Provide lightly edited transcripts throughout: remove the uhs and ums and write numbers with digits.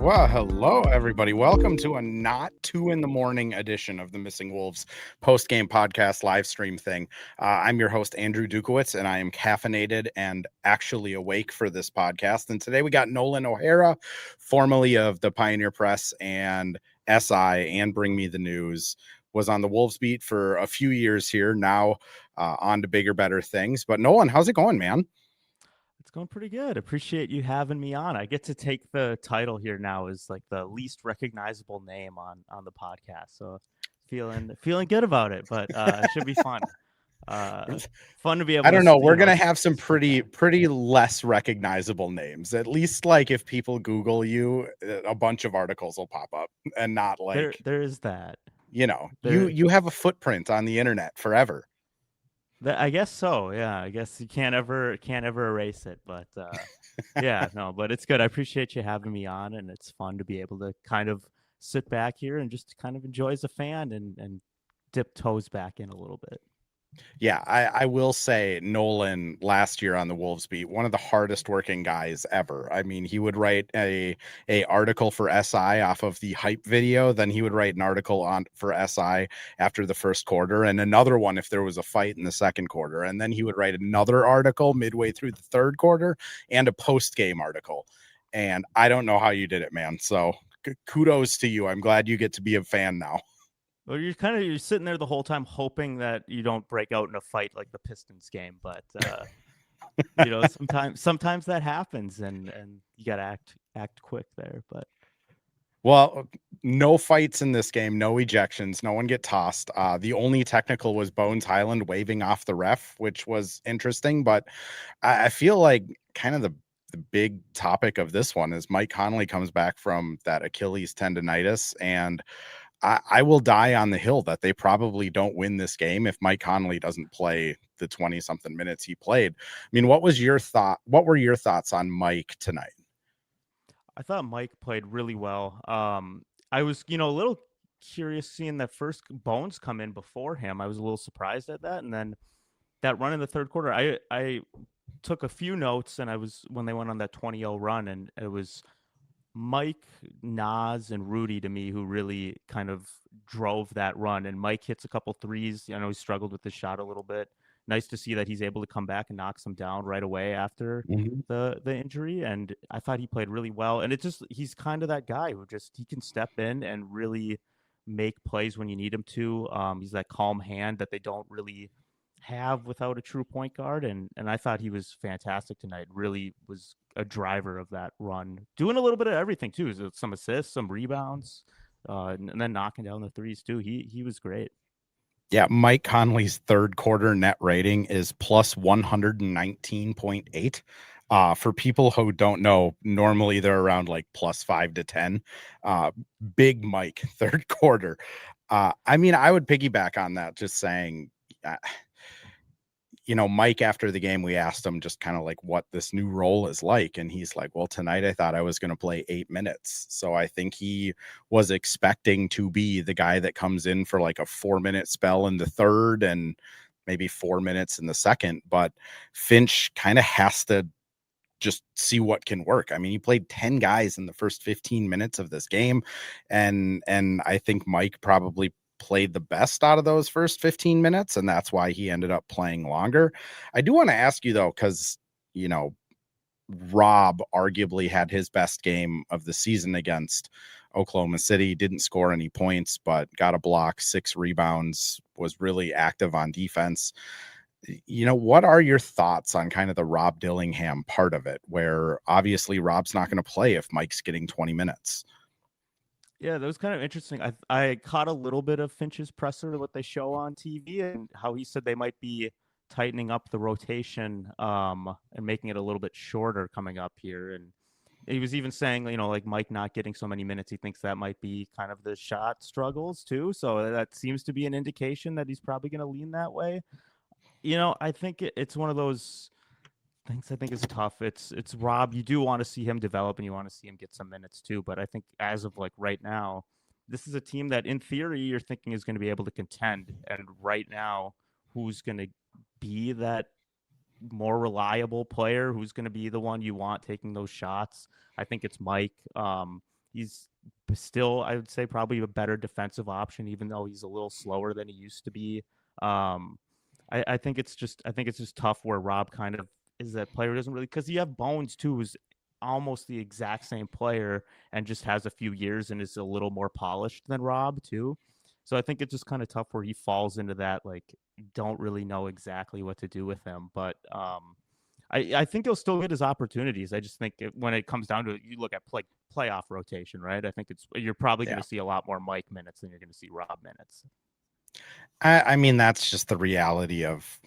Well, hello, everybody. Welcome to a not 2 a.m. edition of the Missing Wolves post-game podcast live stream thing. I'm your host, Andrew Dukowitz, and I am caffeinated and actually awake for this podcast. And today we got Nolan O'Hara, formerly of the Pioneer Press and SI and Bring Me the News, was on the Wolves beat for a few years here, now on to bigger, better things. But Nolan, how's it going, man? It's going pretty good. Appreciate you having me on. I get to take the title here now as like the least recognizable name on the podcast. So feeling good about it, but it should be fun. Fun to be I able don't to, know. We're gonna have some sit back. pretty less recognizable names. At least, like, if people Google you, a bunch of articles will pop up, and not like, There is that. There you have a footprint on the internet forever. I guess so. Yeah, I guess you can't ever erase it. But yeah, no, but it's good. I appreciate you having me on, and it's fun to be able to kind of sit back here and just kind of enjoy as a fan and dip toes back in a little bit. Yeah, I will say Nolan last year on the Wolves beat, one of the hardest working guys ever. I mean, he would write a article for SI off of the hype video, then he would write an article on for SI after the first quarter, and another one if there was a fight in the second quarter, and then he would write another article midway through the third quarter and a post game article. And I don't know how you did it, man. So kudos to you. I'm glad you get to be a fan now. Well, you're sitting there the whole time hoping that you don't break out in a fight like the Pistons game, but sometimes that happens, and you gotta act quick there. But Well, no fights in this game, no ejections, no one get tossed. The only technical was Bones Highland waving off the ref, which was interesting. But I feel like kind of the big topic of this one is Mike Conley comes back from that Achilles tendonitis, and I will die on the hill that they probably don't win this game if Mike Conley doesn't play the 20-something minutes he played. I mean, what were your thoughts on Mike tonight? I thought Mike played really well. I was a little curious seeing that first Bones come in before him. I was a little surprised at that, and then that run in the third quarter. I took a few notes, and I was when they went on that 20-0 run, and it was Mike, Nas, and Rudy to me who really kind of drove that run. And Mike hits a couple threes. I know he struggled with the shot a little bit. Nice to see that he's able to come back and knock some down right away after Mhm. the injury. And I thought he played really well. And he's kind of that guy who he can step in and really make plays when you need him to. He's that calm hand that they don't really have without a true point guard, and I thought he was fantastic tonight. Really was a driver of that run, doing a little bit of everything too. Some assists, some rebounds, and then knocking down the threes too. He was great. Yeah, Mike Conley's third quarter net rating is plus 119.8. For people who don't know, normally they're around like plus 5 to 10. Big Mike, third quarter. I mean, I would piggyback on that, just saying, uh, Mike, after the game, we asked him just kind of like what this new role is like. And he's like, well, tonight I thought I was going to play 8 minutes. So I think he was expecting to be the guy that comes in for like a 4-minute spell in the third and maybe 4 minutes in the second. But Finch kind of has to just see what can work. I mean, he played 10 guys in the first 15 minutes of this game. And I think Mike probably played the best out of those first 15 minutes, and that's why he ended up playing longer. I do want to ask you though, because Rob arguably had his best game of the season against Oklahoma City, didn't score any points, but got a block, 6 rebounds, was really active on defense. What are your thoughts on kind of the Rob Dillingham part of it, where obviously Rob's not going to play if Mike's getting 20 minutes? Yeah, that was kind of interesting. I caught a little bit of Finch's presser, what they show on TV, and how he said they might be tightening up the rotation and making it a little bit shorter coming up here. And he was even saying, like Mike not getting so many minutes, he thinks that might be kind of the shot struggles too. So that seems to be an indication that he's probably going to lean that way. I think it's one of those things I think is tough. It's Rob. You do want to see him develop and you want to see him get some minutes too. But I think as of like right now, this is a team that in theory you're thinking is going to be able to contend. And right now, who's going to be that more reliable player? Who's going to be the one you want taking those shots? I think it's Mike. He's still, I would say, probably a better defensive option, even though he's a little slower than he used to be. Um, I think it's just tough where Rob kind of is that player who doesn't really, because you have Bones too, who's almost the exact same player and just has a few years and is a little more polished than Rob too. So I think it's just kind of tough where he falls into that, like, don't really know exactly what to do with him. But I think he'll still get his opportunities. I just think when it comes down to it, you look at playoff rotation, right? I think you're probably going Yeah. to see a lot more Mike minutes than you're going to see Rob minutes. I mean, that's just the reality of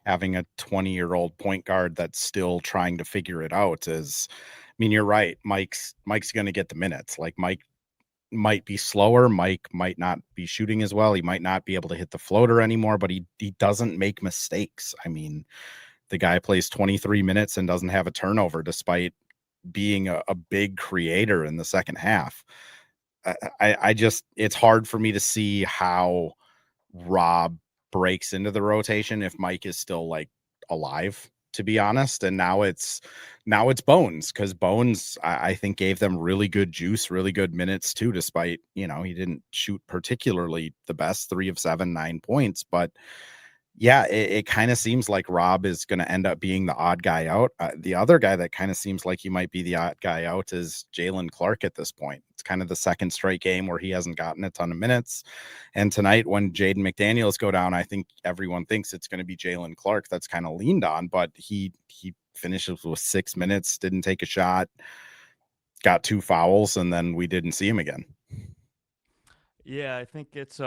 having a 20-year-old point guard that's still trying to figure it out. I mean, you're right. Mike's going to get the minutes. Like Mike might be slower. Mike might not be shooting as well. He might not be able to hit the floater anymore, but he doesn't make mistakes. I mean, the guy plays 23 minutes and doesn't have a turnover despite being a big creator in the second half. I just, it's hard for me to see how Rob breaks into the rotation if Mike is still like alive, to be honest. And now it's Bones, because Bones, I think, gave them really good juice, really good minutes too, despite, he didn't shoot particularly the best, 3 of 7, 9 points. But yeah, it kind of seems like Rob is going to end up being the odd guy out. The other guy that kind of seems like he might be the odd guy out is Jalen Clark at this point. It's kind of the second straight game where he hasn't gotten a ton of minutes. And tonight, when Jaden McDaniels go down, I think everyone thinks it's going to be Jalen Clark that's kind of leaned on, but he finishes with 6 minutes, didn't take a shot, got 2 fouls, and then we didn't see him again. Yeah, I think it's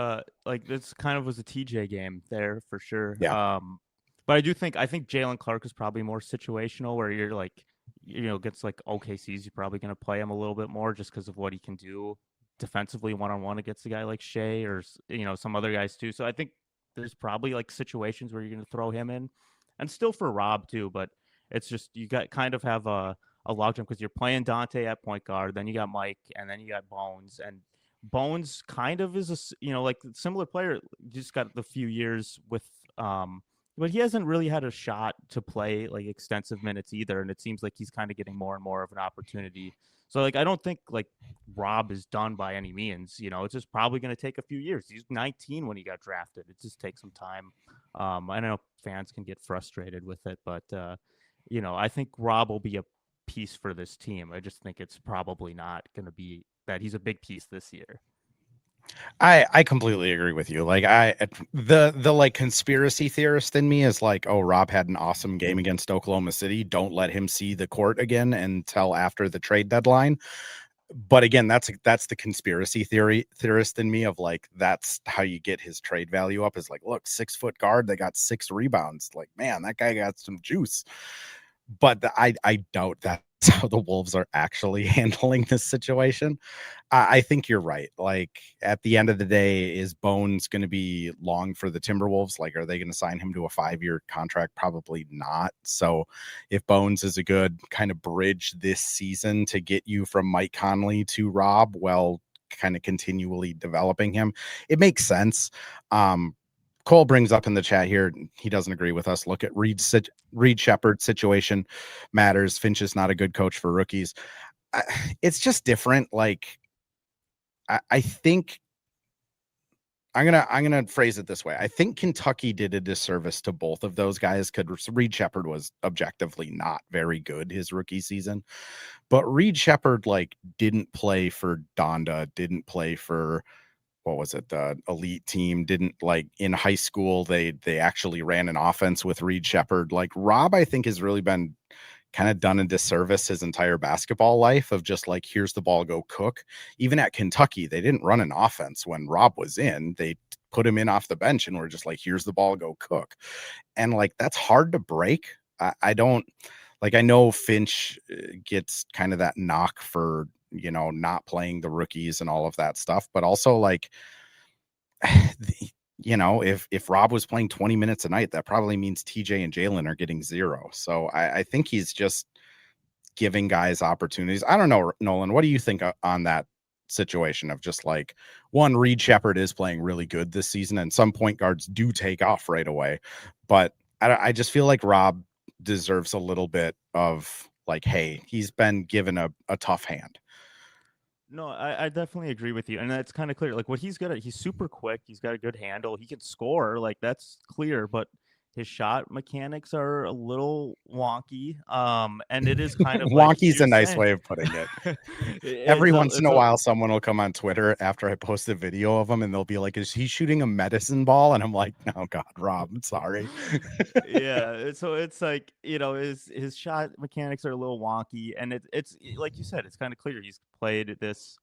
like this kind of was a TJ game there for sure. Yeah. But I think Jalen Clark is probably more situational where you're like, gets like OKC's, you're probably going to play him a little bit more just because of what he can do defensively one-on-one against a guy like Shea or some other guys too. So I think there's probably like situations where you're going to throw him in, and still for Rob too. But it's just you got kind of have a logjam because you're playing Dante at point guard, then you got Mike, and then you got Bones, and Bones kind of is like similar player, just got the few years with but he hasn't really had a shot to play like extensive minutes either, and it seems like he's kind of getting more and more of an opportunity. So like I don't think like Rob is done by any means. It's just probably going to take a few years. He's 19 when he got drafted. It just takes some time. I know fans can get frustrated with it, but I think Rob will be a piece for this team. I just think it's probably not going to be that he's a big piece this year. I completely agree with you. Like the like conspiracy theorist in me is like, oh, Rob had an awesome game against Oklahoma City. Don't let him see the court again until after the trade deadline. But again, that's the conspiracy theorist in me of like, that's how you get his trade value up, is like, look, 6-foot guard, they got 6 rebounds. Like, man, that guy got some juice. But I doubt that's how the Wolves are actually handling this situation. I think you're right. Like, at the end of the day, is Bones going to be long for the Timberwolves? Like, are they going to sign him to a 5-year contract? Probably not. So if Bones is a good kind of bridge this season to get you from Mike Conley to Rob, well, kind of continually developing him, it makes sense. Cole brings up in the chat here, he doesn't agree with us. Look at Reed Shepherd's situation matters. Finch is not a good coach for rookies. It's just different. Like, I think I'm gonna phrase it this way. I think Kentucky did a disservice to both of those guys, because Reed Shepherd was objectively not very good his rookie season. But Reed Shepherd like didn't play for Donda, didn't play for, what was it, the elite team, didn't, like, in high school they actually ran an offense with Reed Shepherd. Like, Rob, I think, has really been kind of done a disservice his entire basketball life of just like, here's the ball, go cook. Even at Kentucky, they didn't run an offense when Rob was in. They put him in off the bench and were just like, here's the ball, go cook. And like, that's hard to break. I don't like, I know Finch gets kind of that knock for, not playing the rookies and all of that stuff, but also like, if Rob was playing 20 minutes a night, that probably means TJ and Jalen are getting 0. So I think he's just giving guys opportunities. I don't know, Nolan, what do you think on that situation of just like, one, Reed Shepherd is playing really good this season, and some point guards do take off right away, but I just feel like Rob deserves a little bit of like, hey, he's been given a tough hand. No, I definitely agree with you, and that's kind of clear. Like what he's good at, he's super quick. He's got a good handle. He can score. Like that's clear, but his shot mechanics are a little wonky. And it is kind of like Wonky's you're a nice saying. way of putting it. it's Every a once in it's a a while, someone will come on Twitter after I post a video of him and they'll be like, "Is he shooting a medicine ball?" And I'm like, "Oh God, Rob, I'm sorry." yeah. So it's like his shot mechanics are a little wonky, and it's like you said, it's kind of clear he's played this.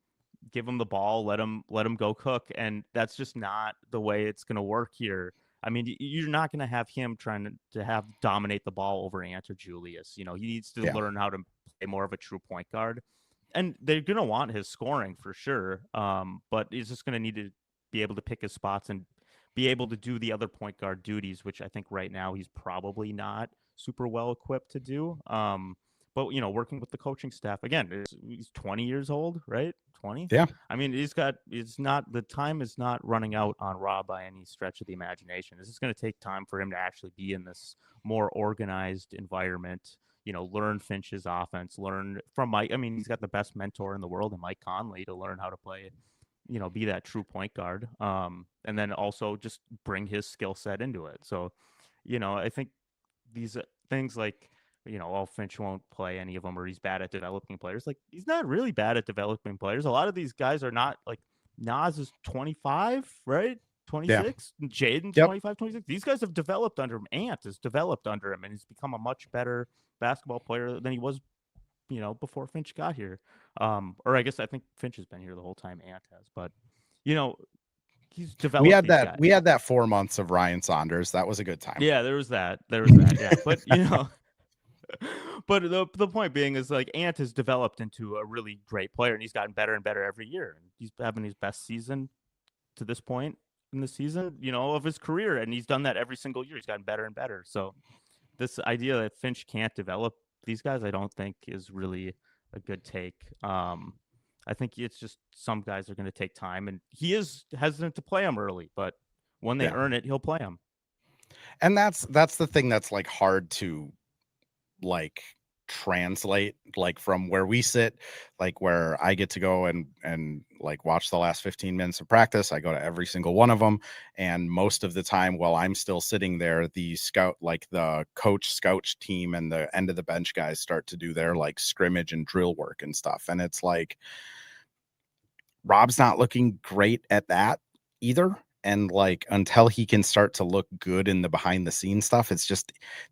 Give him the ball, let him go cook, and that's just not the way it's going to work here. I mean, you're not going to have him trying to have dominate the ball over Ant or Julius. He needs to Yeah, learn how to play more of a true point guard, and they're going to want his scoring for sure. But he's just going to need to be able to pick his spots and be able to do the other point guard duties, which I think right now he's probably not super well equipped to do. But working with the coaching staff again, he's 20 years old, right? 20. yeah, I mean, it's not, the time is not running out on Rob by any stretch of the imagination. This is going to take time for him to actually be in this more organized environment. Learn Finch's offense, learn from Mike. I mean, he's got the best mentor in the world in Mike Conley to learn how to play, be that true point guard. And then also just bring his skill set into it. So, I think these things like, Finch won't play any of them, or he's bad at developing players. Like, he's not really bad at developing players. A lot of these guys are not. Like, Nas is 25, right? yeah, 26. Jaden's yep. 25, 26. These guys have developed under him. Ant has developed under him, and he's become a much better basketball player than he was, before Finch got here. Or I guess I think Finch has been here the whole time Ant has, but you know, he's We developed had these that. guys. We had that 4 months of Ryan Saunders. That was a good time. Yeah, there was that. There was that. Yeah, but but the point being is like Ant has developed into a really great player, and he's gotten better and better every year. And he's having his best season to this point in the season, of his career, and he's done that every single year. He's gotten better and better. So this idea that Finch can't develop these guys, I don't think is really a good take. I think it's just some guys are going to take time, and he is hesitant to play them early, but when they Yeah, earn it, he'll play them. and that's the thing that's like hard to like translate, like from where we sit, like where I get to go and like watch the last 15 minutes of practice. I go to every single one of them, and most of the time while I'm still sitting there, the scout, like the coach scout team and the end of the bench guys start to do their like scrimmage and drill work and stuff, and it's like Rob's not looking great at that either. And like until he can start to look good in the behind the scenes stuff, it's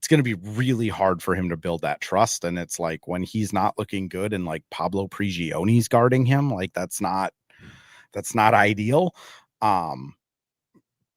going to be really hard for him to build that trust. And it's like when he's not looking good and like Pablo Prigione's guarding him, like that's not ideal. Um,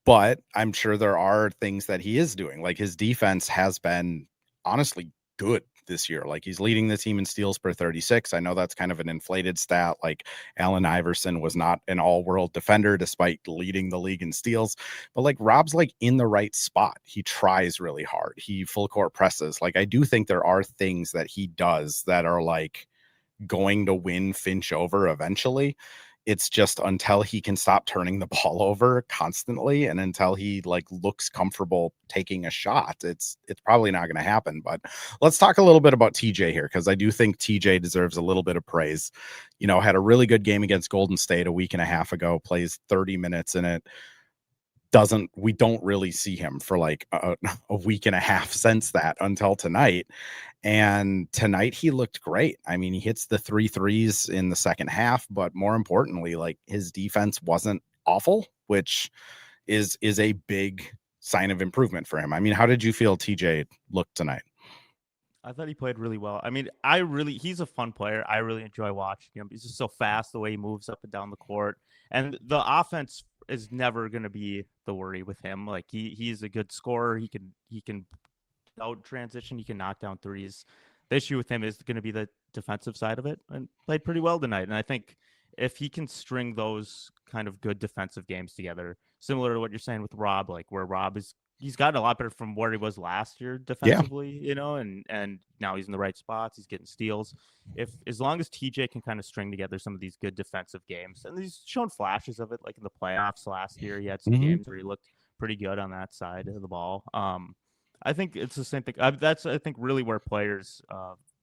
but I'm sure there are things that he is doing. Like his defense has been honestly good this year. Like he's leading the team in steals per 36. I know that's kind of an inflated stat. Like Allen Iverson was not an all-world defender despite leading the league in steals. But like Rob's like in the right spot. He tries really hard. He full court presses. Like I do think there are things that he does that are like going to win Finch over eventually. It's just until he can stop turning the ball over constantly and until he like looks comfortable taking a shot, it's probably not going to happen. But let's talk a little bit about TJ here, because I do think TJ deserves a little bit of praise. Had a really good game against Golden State a week and a half ago, plays 30 minutes in it. We don't really see him for like a week and a half since that until tonight. And tonight he looked great. I mean, he hits the 3 threes in the second half, but more importantly, like his defense wasn't awful, which is a big sign of improvement for him. I mean, how did you feel TJ looked tonight? I thought he played really well. I mean, he's a fun player. I really enjoy watching him. He's just so fast the way he moves up and down the court. And the offense is never going to be the worry with him. Like he's a good scorer. He can out transition. He can knock down threes. The issue with him is going to be the defensive side of it, and played pretty well tonight. And I think if he can string those kind of good defensive games together, similar to what you're saying with Rob, like where Rob is, he's gotten a lot better from where he was last year Yeah. defensively, and now he's in the right spots. He's getting steals. As long as TJ can kind of string together some of these good defensive games, and he's shown flashes of it, like in the playoffs last year, he had some games where he looked pretty good on that side of the ball. I think it's the same thing. That's I think really where players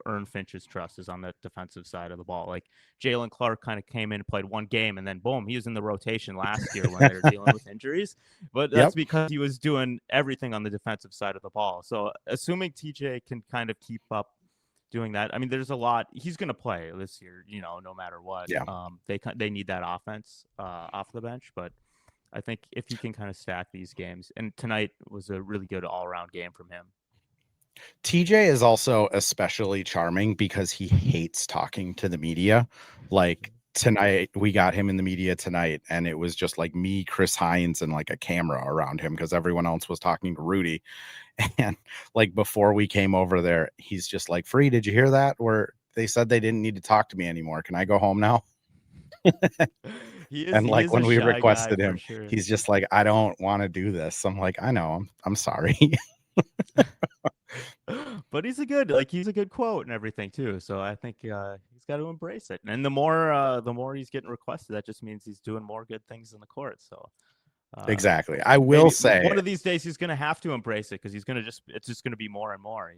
earn Finch's trust is on the defensive side of the ball. Like Jalen Clark kind of came in and played one game, and then boom, he was in the rotation last year when they were dealing with injuries. But that's Yep. because he was doing everything on the defensive side of the ball. So assuming TJ can kind of keep up doing that, I mean, there's a lot he's going to play this year. No matter what. Yeah. They need that offense off the bench, but I think if he can kind of stack these games, and tonight was a really good all around game from him. TJ is also especially charming because he hates talking to the media. Like tonight, we got him in the media tonight, and it was just like me, Chris Hines, and like a camera around him because everyone else was talking to Rudy. And like before we came over there, he's just like, Free, did you hear that? Where they said they didn't need to talk to me anymore. Can I go home now? And He like is a when we shy guy requested for him, sure. he's just like, I don't want to do this. I'm like, I know, I'm sorry. But he's a good quote and everything too. So I think he's got to embrace it. And the more he's getting requested, that just means he's doing more good things in the court. So Exactly. I will maybe say one of these days he's going to have to embrace it because it's just going to be more and more.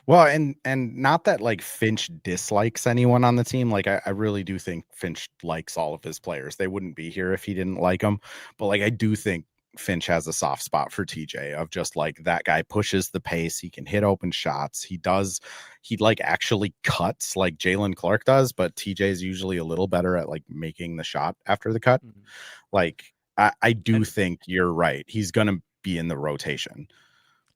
Well, and not that like Finch dislikes anyone on the team. Like I really do think Finch likes all of his players. They wouldn't be here if he didn't like them. But like I do think Finch has a soft spot for TJ of just like that guy pushes the pace. He can hit open shots. He like actually cuts like Jalen Clark does, but TJ is usually a little better at like making the shot after the cut. Mm-hmm. Like I do think you're right. He's gonna be in the rotation.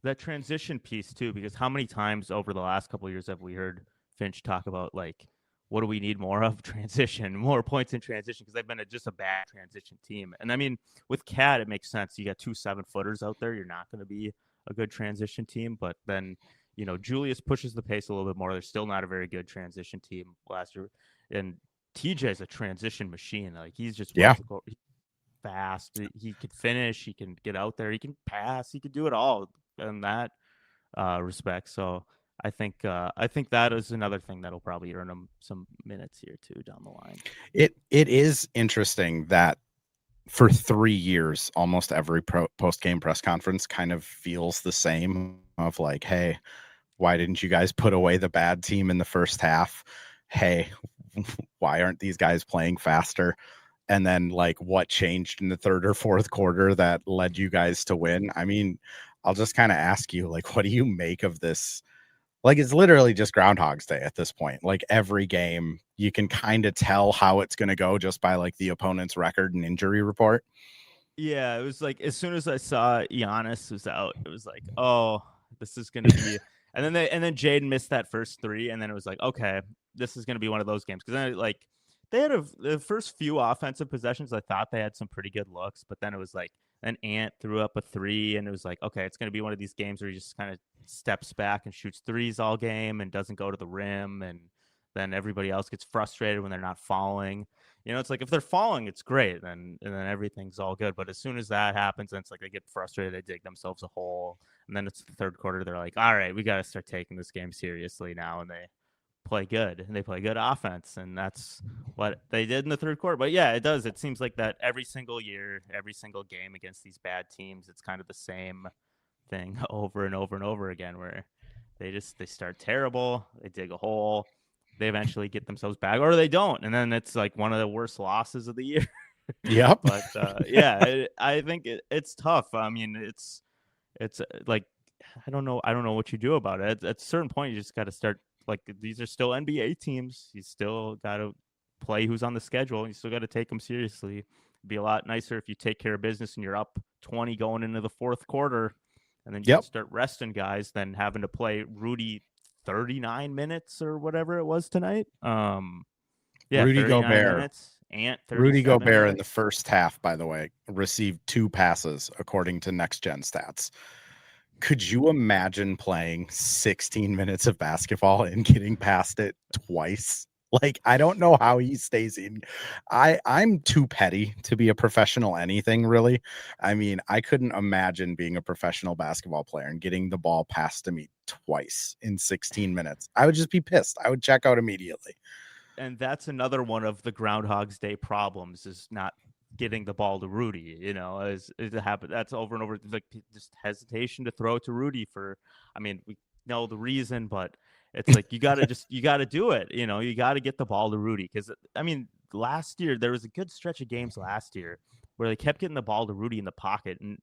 That transition piece too, because how many times over the last couple of years have we heard Finch talk about like, what do we need more of? Transition, more points in transition, because they've been just a bad transition team. And I mean, with Cat, it makes sense. You got 2 7-footers out there. You're not going to be a good transition team. But then, Julius pushes the pace a little bit more. They're still not a very good transition team last year. And TJ is a transition machine. Like he's just fast. He can finish. He can get out there. He can pass. He can do it all in that respect. So I think that is another thing that'll probably earn him some minutes here too down the line. It is interesting that for 3 years, almost every post-game press conference kind of feels the same of like, hey, why didn't you guys put away the bad team in the first half? Hey, why aren't these guys playing faster? And then like what changed in the third or fourth quarter that led you guys to win? I mean, I'll just kind of ask you, like, what do you make of this? Like, it's literally just Groundhog's Day at this point. Like every game, you can kind of tell how it's going to go just by like the opponent's record and injury report. Yeah, it was like as soon as I saw Giannis was out, it was like, oh, this is going to be. And then Jaden missed that first 3, and then it was like, okay, this is going to be one of those games because then like they had the first few offensive possessions. I thought they had some pretty good looks, but then it was like an Ant threw up a 3, and it was like, okay, it's going to be one of these games where he just kind of steps back and shoots 3s all game and doesn't go to the rim, and then everybody else gets frustrated when they're not falling. It's like if they're falling, it's great, and then everything's all good. But as soon as that happens, then it's like they get frustrated, they dig themselves a hole, and then it's the third quarter. They're like, all right, we got to start taking this game seriously now, and they play good, and they play good offense, and that's what they did in the third quarter. But yeah, it does. It seems like that every single year, every single game against these bad teams, it's kind of the same thing over and over and over again, where they start terrible, they dig a hole, they eventually get themselves back, or they don't, and then it's like one of the worst losses of the year. Yep. But I think it's tough. I mean, it's like I don't know what you do about it. At a certain point, you just got to start. Like these are still NBA teams. You still got to play who's on the schedule. You still got to take them seriously. It'd be a lot nicer if you take care of business and you're up 20 going into the fourth quarter, and then you can start resting guys than having to play Rudy 39 minutes or whatever it was tonight. Rudy 39 Gobert. minutes. Ant Rudy Gobert minutes. in the first half, by the way, received 2 passes according to Next Gen Stats. Could you imagine playing 16 minutes of basketball and getting past it twice? Like, I don't know how he stays in. I'm too petty to be a professional anything, really. I mean, I couldn't imagine being a professional basketball player and getting the ball passed to me twice in 16 minutes. I would just be pissed. I would check out immediately. And that's another one of the Groundhog's Day problems is not getting the ball to Rudy, is it happen. That's over and over. Like just hesitation to throw it to Rudy for, I mean, we know the reason, but It's like you got to do it. You got to get the ball to Rudy because I mean, last year there was a good stretch of games last year where they kept getting the ball to Rudy in the pocket, and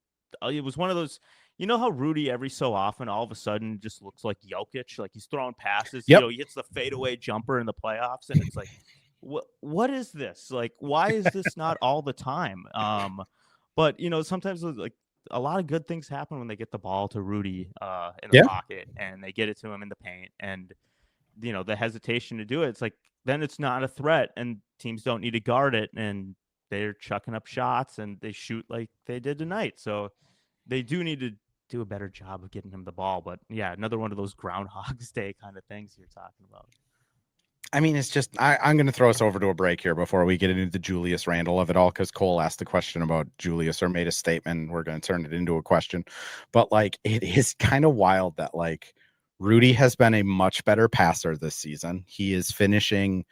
it was one of those. You know how Rudy every so often all of a sudden just looks like Jokic, like he's throwing passes. Yep. He hits the fadeaway jumper in the playoffs, and it's like, what is this? Like, why is this not all the time? But sometimes like a lot of good things happen when they get the ball to Rudy in the Yeah. pocket and they get it to him in the paint, and the hesitation to do it. It's like then it's not a threat, and teams don't need to guard it, and they're chucking up shots and they shoot like they did tonight. So they do need to do a better job of getting him the ball. But yeah, another one of those Groundhog's Day kind of things you're talking about. I mean, it's just I'm going to throw us over to a break here before we get into the Julius Randle of it all, because Cole asked the question about Julius or made a statement. We're going to turn it into a question. But like, it is kind of wild that like Rudy has been a much better passer this season. He is finishing.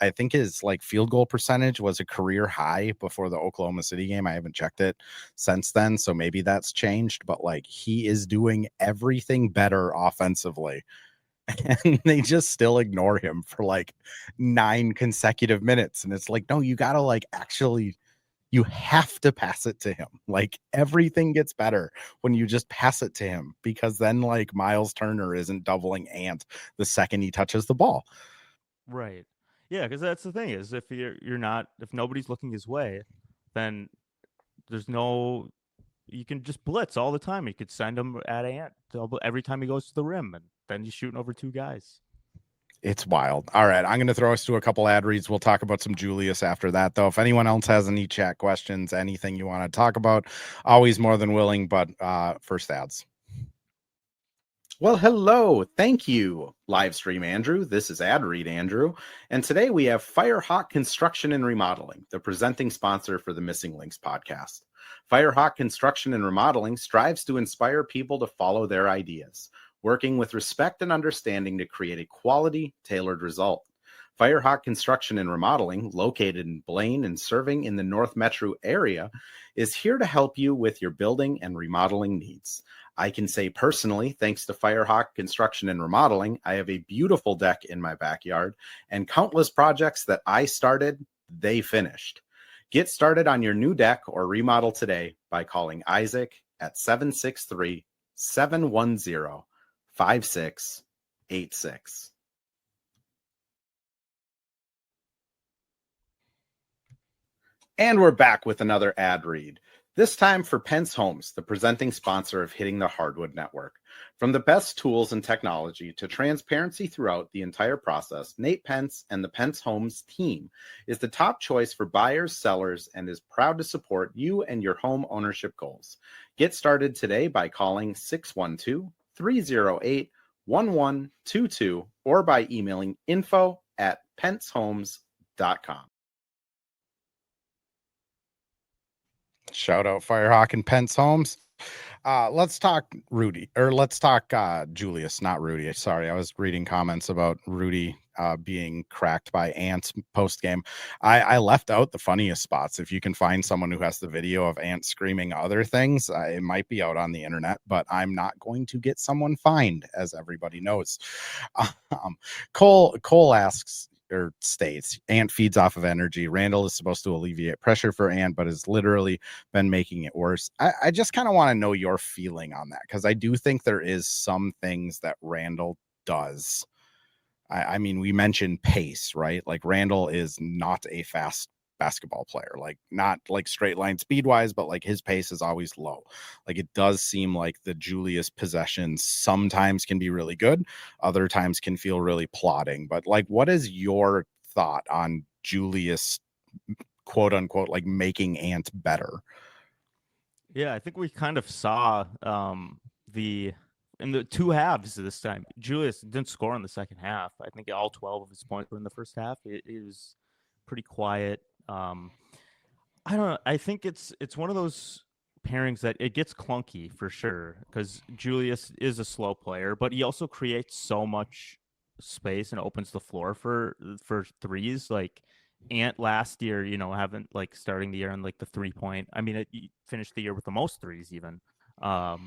I think his like field goal percentage was a career high before the Oklahoma City game. I haven't checked it since then, so maybe that's changed. But like, he is doing everything better offensively. And they just still ignore him for like 9 consecutive minutes. And it's like, no, you got to like you have to pass it to him. Like everything gets better when you just pass it to him, because then like Miles Turner isn't doubling Ant the second he touches the ball. Right. Yeah, because that's the thing is if if nobody's looking his way, then there's no you can just blitz all the time. You could send him at Ant every time he goes to the rim, and then he's shooting over 2 guys. It's wild. All right, I'm going to throw us to a couple ad reads. We'll talk about some Julius after that, though. If anyone else has any chat questions, anything you want to talk about, always more than willing. But first ads. Well, hello. Thank you, Livestream Andrew. This is Ad Read Andrew. And today we have Firehawk Construction and Remodeling, the presenting sponsor for the Missing Links podcast. Firehawk Construction and Remodeling strives to inspire people to follow their ideas, working with respect and understanding to create a quality, tailored result. Firehawk Construction and Remodeling, located in Blaine and serving in the North Metro area, is here to help you with your building and remodeling needs. I can say personally, thanks to Firehawk Construction and Remodeling, I have a beautiful deck in my backyard and countless projects that I started, they finished. Get started on your new deck or remodel today by calling Isaac at 763-710-5686. And we're back with another ad read. This time for Pence Homes, the presenting sponsor of Hitting the Hardwood Network. From the best tools and technology to transparency throughout the entire process, Nate Pence and the Pence Homes team is the top choice for buyers, sellers, and is proud to support you and your home ownership goals. Get started today by calling 612-308-1122 or by emailing info@pencehomes.com. Shout out Firehawk and Pence Homes. Let's talk Rudy, or let's talk Julius, not Rudy. Sorry, I was reading comments about Rudy being cracked by Ant post game. I left out the funniest spots. If you can find someone who has the video of Ant screaming other things, it might be out on the internet, but I'm not going to get someone fined, as everybody knows. Cole asks, or states, Ant feeds off of energy. Randle is supposed to alleviate pressure for Ant, but has literally been making it worse. I just kind of want to know your feeling on that, because I do think there is some things that Randle does. I mean, we mentioned pace, right? Like Randle is not a fast basketball player, like not like straight line speed wise, but like his pace is always low. Like it does seem like the Julius possessions sometimes can be really good, other times can feel really plodding. But like, what is your thought on Julius, quote unquote, like making Ant better? Yeah, I think we kind of saw the in the 2 halves this time. Julius didn't score in the second half. I think all 12 of his points were in the first half. It was pretty quiet. I don't know. I think it's one of those pairings that it gets clunky for sure, because Julius is a slow player, but he also creates so much space and opens the floor for threes. Like Ant last year, haven't like starting the year on like the 3-point. I mean, he finished the year with the most threes even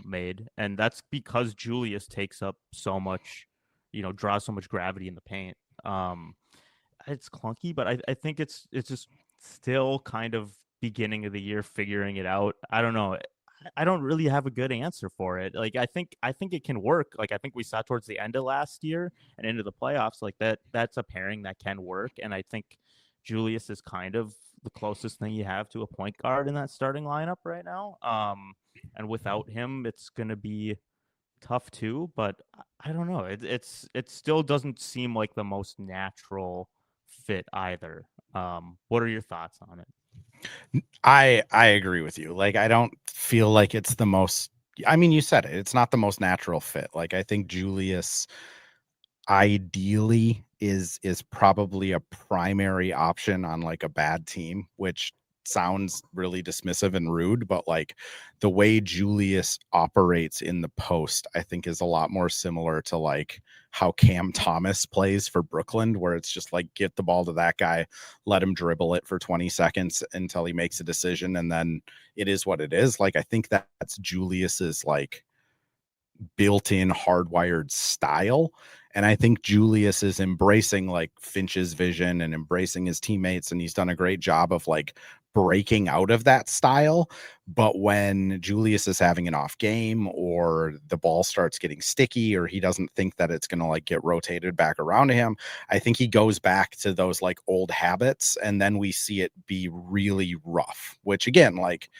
made, and that's because Julius takes up so much draws so much gravity in the paint. It's clunky, but I think it's just still kind of beginning of the year figuring it out. I don't know. I don't really have a good answer for it. Like I think it can work. Like I think we saw towards the end of last year and into the playoffs, like that's a pairing that can work. And I think Julius is kind of the closest thing you have to a point guard in that starting lineup right now. And without him, it's gonna be tough too. But I don't know. It still doesn't seem like the most natural fit either. What are your thoughts on it? I agree with you. Like I don't feel like it's the most, I mean, you said it. It's not the most natural fit. Like I think Julius ideally is probably a primary option on like a bad team, which sounds really dismissive and rude, but like the way Julius operates in the post, I think is a lot more similar to like how Cam Thomas plays for Brooklyn, where it's just like get the ball to that guy, let him dribble it for 20 seconds until he makes a decision, and then it is what it is. Like I think that's Julius's like built-in hardwired style. And I think Julius is embracing like Finch's vision and embracing his teammates, and he's done a great job of like breaking out of that style. But when Julius is having an off game, or the ball starts getting sticky, or he doesn't think that it's going to like get rotated back around to him, I think he goes back to those like old habits, and then we see it be really rough, which again, like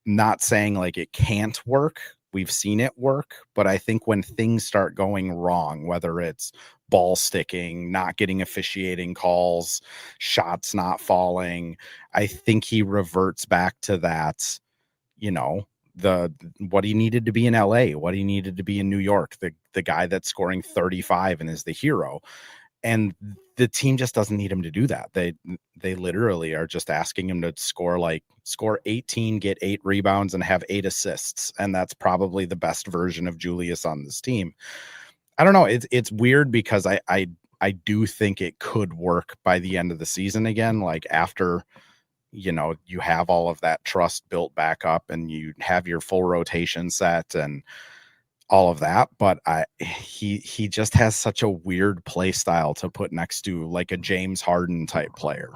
not saying like it can't work. We've seen it work, but I think when things start going wrong, whether it's ball sticking, not getting officiating calls, shots not falling, I think he reverts back to that, you know, the what he needed to be in LA, what he needed to be in New York, the guy that's scoring 35 and is the hero. And the team just doesn't need him to do that. They literally are just asking him to score 18, get 8 rebounds, and have 8 assists. And that's probably the best version of Julius on this team. I don't know. It's weird because I do think it could work by the end of the season again. Like after, you have all of that trust built back up and you have your full rotation set and all of that, but he just has such a weird play style to put next to like a James Harden type player.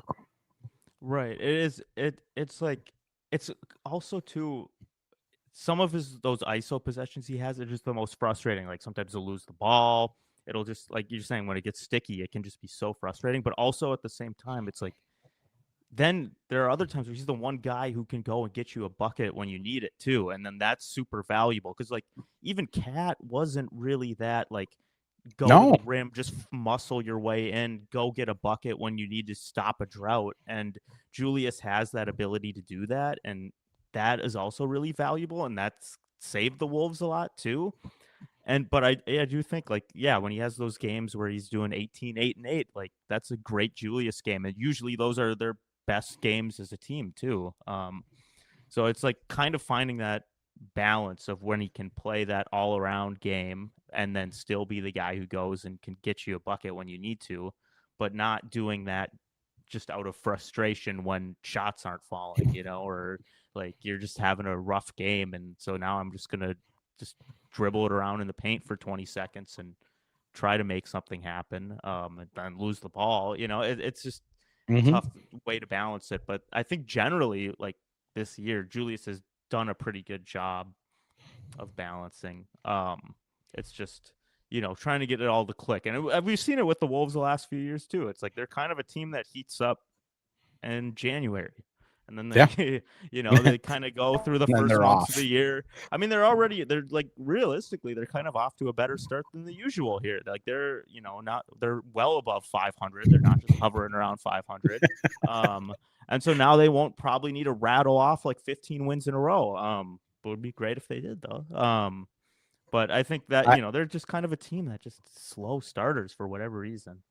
Right. It's like it's also too some of his those ISO possessions he has are just the most frustrating. Like sometimes he'll lose the ball. It'll just like you're saying when it gets sticky, it can just be so frustrating. But also at the same time, it's like then there are other times where he's the one guy who can go and get you a bucket when you need it too, and then that's super valuable because like even Cat wasn't really that like go to No, the rim, just muscle your way in, go get a bucket when you need to stop a drought. And Julius has that ability to do that. And that is also really valuable. And that's saved the Wolves a lot too. But I do think like, yeah, when he has those games where he's doing 18, 8, and 8, like that's a great Julius game. And usually those are their best games as a team too. So it's like kind of finding that balance of when he can play that all around game and then still be the guy who goes and can get you a bucket when you need to, but not doing that just out of frustration when shots aren't falling, or like you're just having a rough game. And so now I'm just going to just dribble it around in the paint for 20 seconds and try to make something happen and then lose the ball. It's just a mm-hmm. tough way to balance it. But I think generally, like this year, Julius has done a pretty good job of balancing. It's just trying to get it all to click, and we've seen it with the Wolves the last few years too. It's like they're kind of a team that heats up in January, and then Yeah. they they kind of go through the And then first they're months of off. the year. I mean, they're like realistically they're kind of off to a better start than the usual here. Like they're not they're well above 500. They're not just hovering around 500. And so now they won't probably need to rattle off like 15 wins in a row. But it would be great if they did though. But I think that I, they're just kind of a team that just slow starters for whatever reason.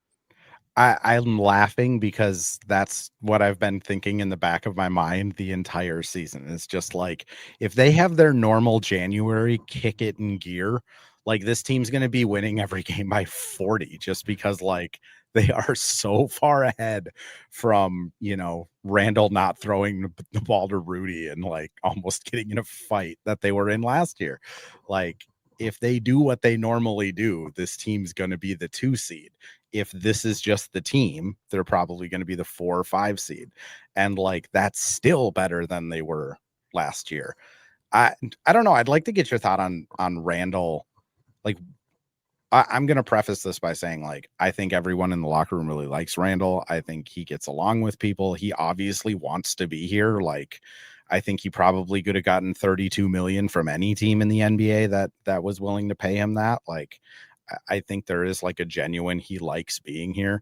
I'm laughing because that's what I've been thinking in the back of my mind the entire season. It's just like if they have their normal January kick it in gear, like this team's going to be winning every game by 40 just because like they are so far ahead from, Randall not throwing the ball to Rudy and like almost getting in a fight that they were in last year. Like if they do what they normally do, this team's going to be the 2 seed. If this is just the team, they're probably going to be the 4 or 5 seed. And like, that's still better than they were last year. I don't know. I'd like to get your thought on Randall. Like, I'm going to preface this by saying, like, I think everyone in the locker room really likes Randall. I think he gets along with people. He obviously wants to be here. Like, I think he probably could have gotten 32 million from any team in the NBA that was willing to pay him that. Like, I think there is like a genuine, he likes being here.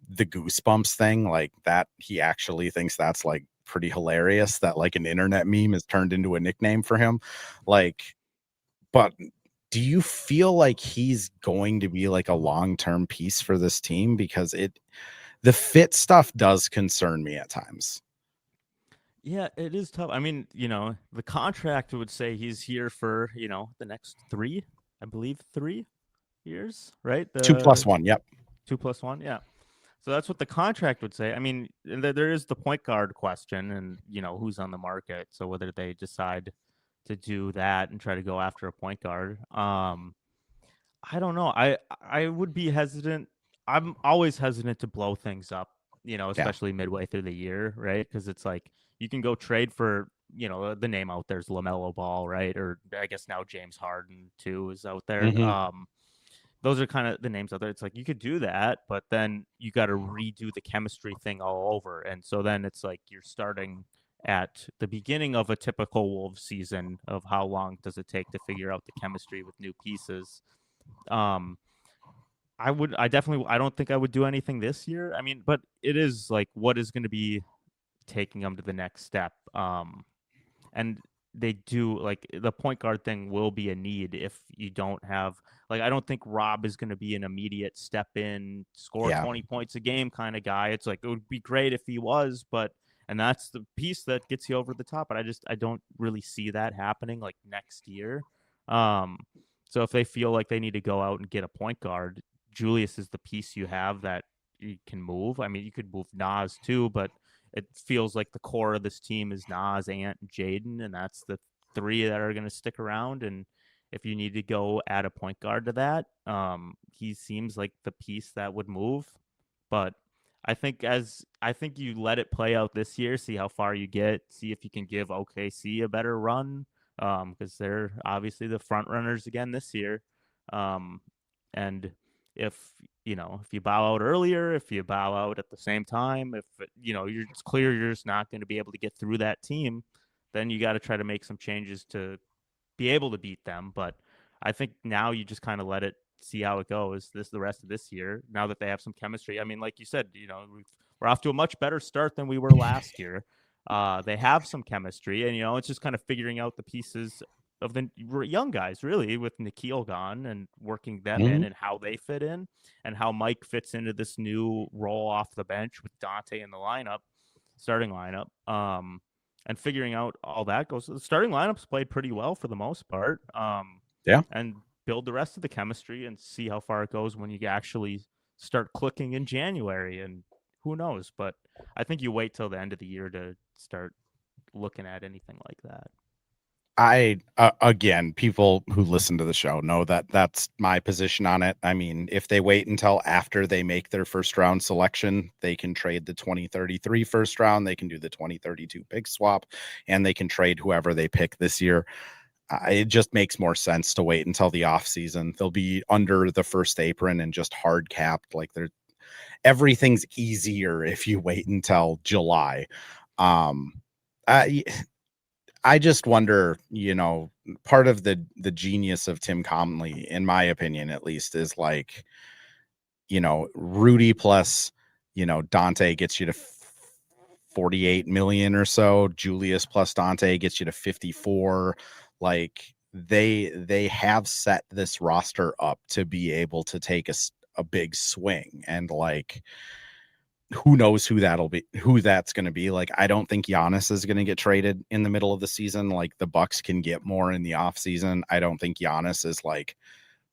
The goosebumps thing, like that, he actually thinks that's like pretty hilarious that like an internet meme is turned into a nickname for him. Like, but do you feel like he's going to be like a long-term piece for this team? Because the fit stuff does concern me at times. Yeah, it is tough. I mean, the contract would say he's here for, the next 3, I believe 3 years, right? 2+1. Yep. 2+1. Yeah. So that's what the contract would say. I mean, there is the point guard question and, who's on the market. So whether they decide to do that and try to go after a point guard. I don't know. I would be hesitant. I'm always hesitant to blow things up, especially midway through the year, right? Because it's like you can go trade for, the name out there is LaMelo Ball, right? Or I guess now James Harden too is out there. Mm-hmm. Those are kind of the names out there. It's like you could do that, but then you got to redo the chemistry thing all over. And so then it's like you're starting at the beginning of a typical Wolves season of how long does it take to figure out the chemistry with new pieces. Um, I don't think I would do anything this year. I mean, but it is like, what is going to be taking them to the next step? And they do like the point guard thing will be a need if you don't have like I don't think Rob is going to be an immediate step in, score 20 points a game kind of guy. It's like it would be great if he was, but and that's the piece that gets you over the top. But I don't really see that happening like next year. So if they feel like they need to go out and get a point guard, Julius is the piece you have that you can move. I mean, you could move Nas too, but it feels like the core of this team is Nas, Ant, and Jaden, and that's the 3 that are going to stick around. And if you need to go add a point guard to that, he seems like the piece that would move. But I think you let it play out this year, see how far you get, see if you can give OKC a better run, because they're obviously the front runners again this year. And if you bow out earlier, if you bow out at the same time, if it's clear you're just not going to be able to get through that team, then you got to try to make some changes to be able to beat them. But I think now you just kind of let it see how it goes the rest of this year. Now that they have some chemistry, I mean, like you said, we're off to a much better start than we were last year. They have some chemistry, and it's just kind of figuring out the pieces of the young guys, really, with Nikhil gone and working them in and how they fit in and how Mike fits into this new role off the bench with Dante in the starting lineup. And figuring out all that goes. The starting lineups played pretty well for the most part. And build the rest of the chemistry and see how far it goes when you actually start clicking in January. And who knows? But I think you wait till the end of the year to start looking at anything like that. Again, people who listen to the show know that that's my position on it. I mean, if they wait until after they make their first round selection, they can trade the 2033 first round, they can do the 2032 pick swap, and they can trade whoever they pick this year. It just makes more sense to wait until the off season. They'll be under the first apron and just hard capped. Like everything's easier if you wait until July. I just wonder, part of the genius of Tim Conley, in my opinion, at least, is like, Rudy plus, Dante gets you to 48 million or so. Julius plus Dante gets you to 54. Like they have set this roster up to be able to take a big swing, and like, who knows who that's going to be. Like, I don't think Giannis is going to get traded in the middle of the season. Like, the Bucks can get more in the off season. I don't think Giannis is like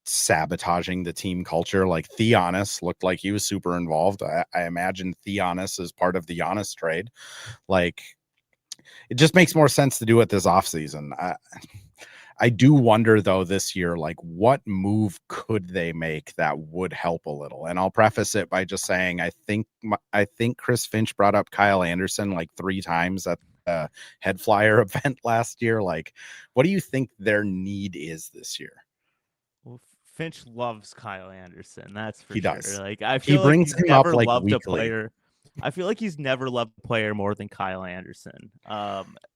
sabotaging the team culture. Like, Theonis looked like he was super involved. I imagine Theonis is part of the Giannis trade. Like, it just makes more sense to do it this off season. I do wonder though this year, like what move could they make that would help a little? And I'll preface it by just saying I think Chris Finch brought up Kyle Anderson like 3 times at the Head Flyer event last year. Like, what do you think their need is this year? Well, Finch loves Kyle Anderson, that's for He sure. does. Like I He feel like brings he's him up never like loved a weekly. player. I feel like he's never loved a player more than Kyle Anderson.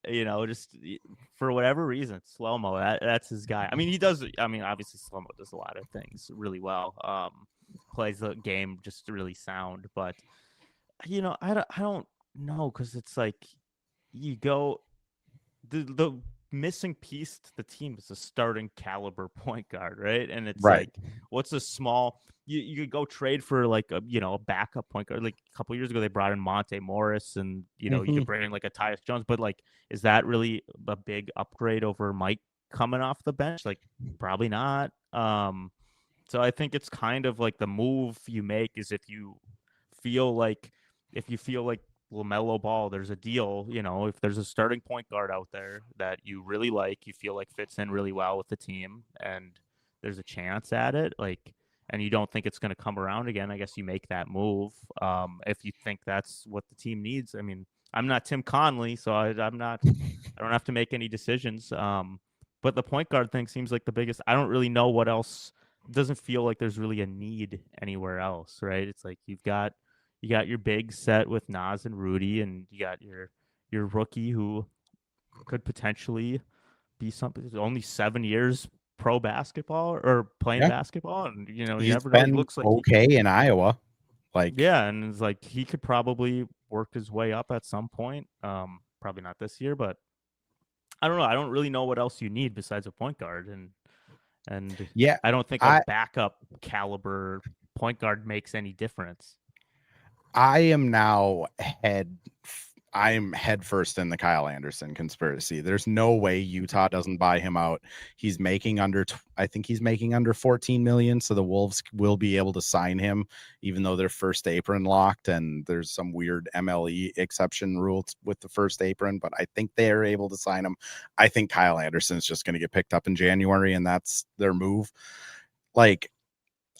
Just for whatever reason, slow mo. That's his guy. I mean, he does. I mean, obviously, slow mo does a lot of things really well. Plays the game just really sound, but I don't know because it's like you go the missing piece to the team is a starting caliber point guard, right? And it's Right. like, what's a small? You could go trade for like a backup point guard. Like a couple years ago, they brought in Monte Morris, and you could bring in like a Tyus Jones. But like, is that really a big upgrade over Mike coming off the bench? Like, probably not. So I think it's kind of like the move you make is feel like if you feel like LaMelo Ball, there's a deal, if there's a starting point guard out there that you really like, you feel like fits in really well with the team, and there's a chance at it, like, and you don't think it's going to come around again, I guess you make that move. If you think that's what the team needs. I mean, I'm not Tim Conley, so I don't have to make any decisions. But the point guard thing seems like the biggest. I don't really know what else. It doesn't feel like there's really a need anywhere else, right? It's like you got your big set with Nas and Rudy, and you got your rookie who could potentially be something. Only 7 years pro basketball or playing Yeah. basketball, and you He's never know. He been looks like okay in Iowa. Like, yeah, and it's like he could probably work his way up at some point. Probably not this year, but I don't know. I don't really know what else you need besides a point guard, and yeah, I don't think a I backup caliber point guard makes any difference. I am now I'm head first in the Kyle Anderson conspiracy. There's no way Utah doesn't buy him out. He's making I think he's making under 14 million. So the Wolves will be able to sign him, even though they're first apron locked. And there's some weird MLE exception rules with the first apron, but I think they are able to sign him. I think Kyle Anderson is just going to get picked up in January, and that's their move. Like,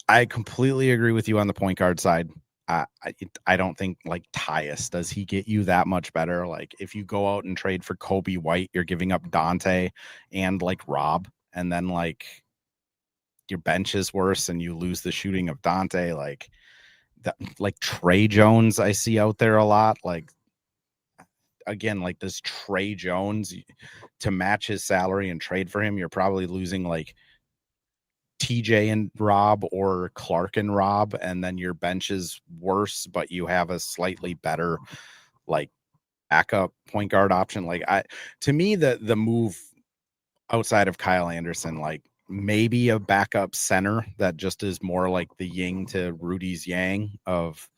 I completely agree with you on the point guard side. I don't think like Tyus, does he get you that much better? Like if you go out and trade for Kobe White, you're giving up Dante and like Rob, and then like your bench is worse and you lose the shooting of Dante. Like Trey Jones, I see out there a lot. Like again, like does Trey Jones to match his salary and trade for him? You're probably losing like TJ and Rob or Clark and Rob, and then your bench is worse, but you have a slightly better like backup point guard option. To me, the move outside of Kyle Anderson, like maybe a backup center that just is more like the yin to Rudy's yang of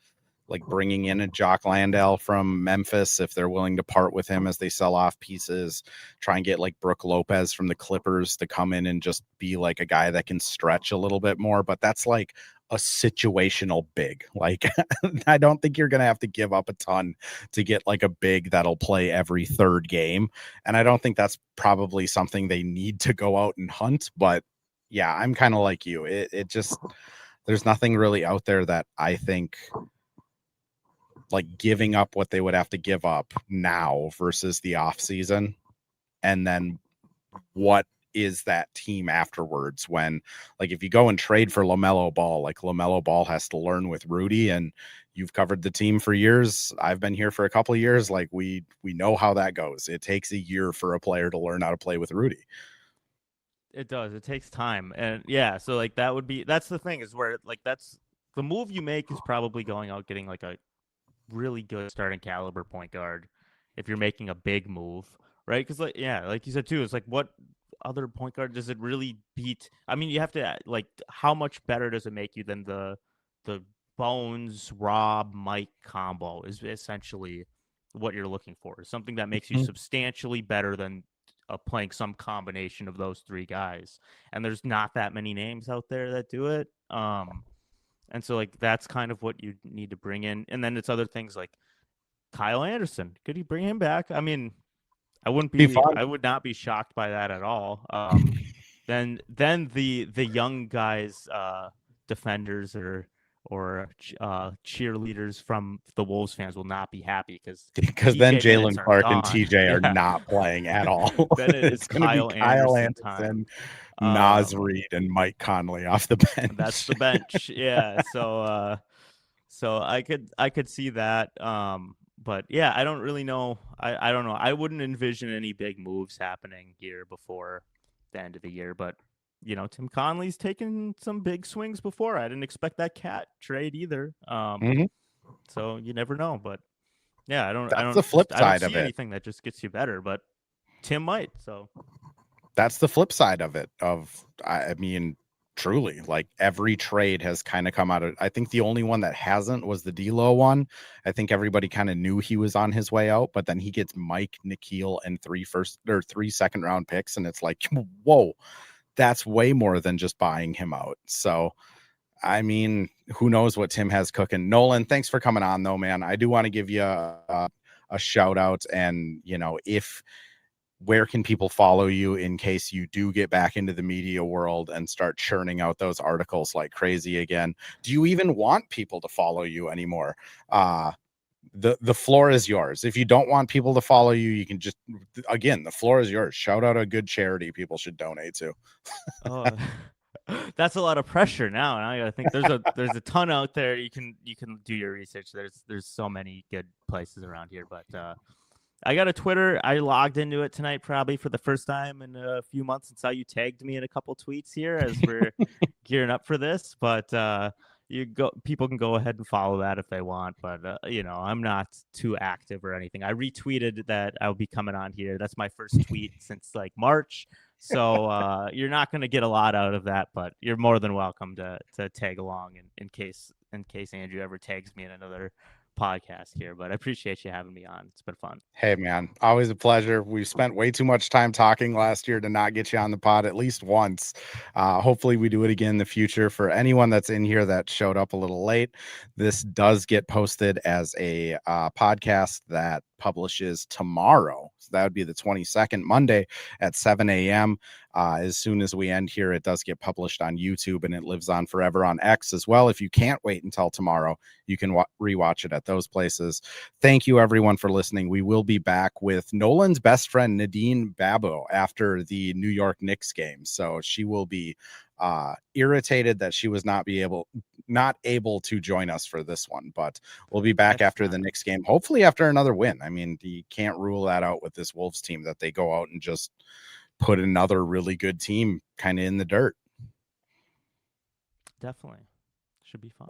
like bringing in a Jock Landale from Memphis if they're willing to part with him as they sell off pieces, try and get like Brooke Lopez from the Clippers to come in and just be like a guy that can stretch a little bit more. But that's like a situational big. Like I don't think you're going to have to give up a ton to get like a big that'll play every third game. And I don't think that's probably something they need to go out and hunt. But yeah, I'm kind of like you. It just, there's nothing really out there that I think like giving up what they would have to give up now versus the off season. And then what is that team afterwards when like if you go and trade for LaMelo Ball, like LaMelo Ball has to learn with Rudy, and you've covered the team for years. I've been here for a couple of years. Like we know how that goes. It takes a year for a player to learn how to play with Rudy. It does. It takes time, and yeah. So like that's the thing is where like that's the move you make is probably going out getting like a really good starting caliber point guard if you're making a big move, right? Because like yeah, like you said too, it's like what other point guard does it really beat? I mean, you have to like how much better does it make you than the Bones Rob Mike combo is essentially what you're looking for. Something that makes you Mhm. substantially better than playing some combination of those three guys. And there's not that many names out there that do it. And so like that's kind of what you need to bring in. And then it's other things like Kyle Anderson. Could you bring him back? I mean, Be fun. I would not be shocked by that at all. Then the young guys, defenders or cheerleaders from the Wolves fans will not be happy Because then TJ minutes Jalen are Clark and gone. TJ are Yeah. not playing at all. Then it is It's going to be Kyle Kyle Anderson time. Anderson, Naz Um, Reid, and Mike Conley off the that's bench. the bench. Yeah. So I could see that. But yeah, I don't really know. I don't know. I wouldn't envision any big moves happening here before the end of the year. But Tim Conley's taken some big swings before. I didn't expect that cat trade either. Mhm. So you never know. But yeah, That's the flip I don't side of see it. anything that just gets you better. But Tim might. So That's the flip side of it. I mean, truly, like every trade has kind of come out of. I think the only one that hasn't was the D'Lo one. I think everybody kind of knew he was on his way out, but then he gets Mike, Nikhil, and 3 second-round picks, and it's like, whoa, that's way more than just buying him out. So, I mean, who knows what Tim has cooking. Nolan, thanks for coming on, though, man. I do want to give you a shout out, and where can people follow you in case you do get back into the media world and start churning out those articles like crazy again? Do you even want people to follow you anymore? The floor is yours. If you don't want people to follow you, you can just, again, the floor is yours. Shout out a good charity people should donate to. oh, that's a lot of pressure now. And I gotta think there's a ton out there. You can do your research. There's so many good places around here, but I got a Twitter. I logged into it tonight probably for the first time in a few months and saw you tagged me in a couple tweets here as we're gearing up for this. But people can go ahead and follow that if they want. But I'm not too active or anything. I retweeted that I'll be coming on here. That's my first tweet since like March. So you're not going to get a lot out of that, but you're more than welcome to tag along in case Andrew ever tags me in another podcast here. But I appreciate you having me on. It's been fun. Hey, man, always a pleasure. We've spent way too much time talking last year to not get you on the pod at least once. Hopefully we do it again in the future. For anyone that's in here that showed up a little late, this does get posted as a podcast that publishes tomorrow. So that would be the 22nd, Monday at 7 a.m. As soon as we end here, it does get published on YouTube and it lives on forever on X as well. If you can't wait until tomorrow, you can rewatch it at those places. Thank you, everyone, for listening. We will be back with Nolan's best friend, Nadine Babo, after the New York Knicks game. So she will be irritated that she was not able to join us for this one, but we'll be back after the Knicks game, hopefully after another win. I mean, you can't rule that out with this Wolves team that they go out and just put another really good team kind of in the dirt. Definitely. Should be fun.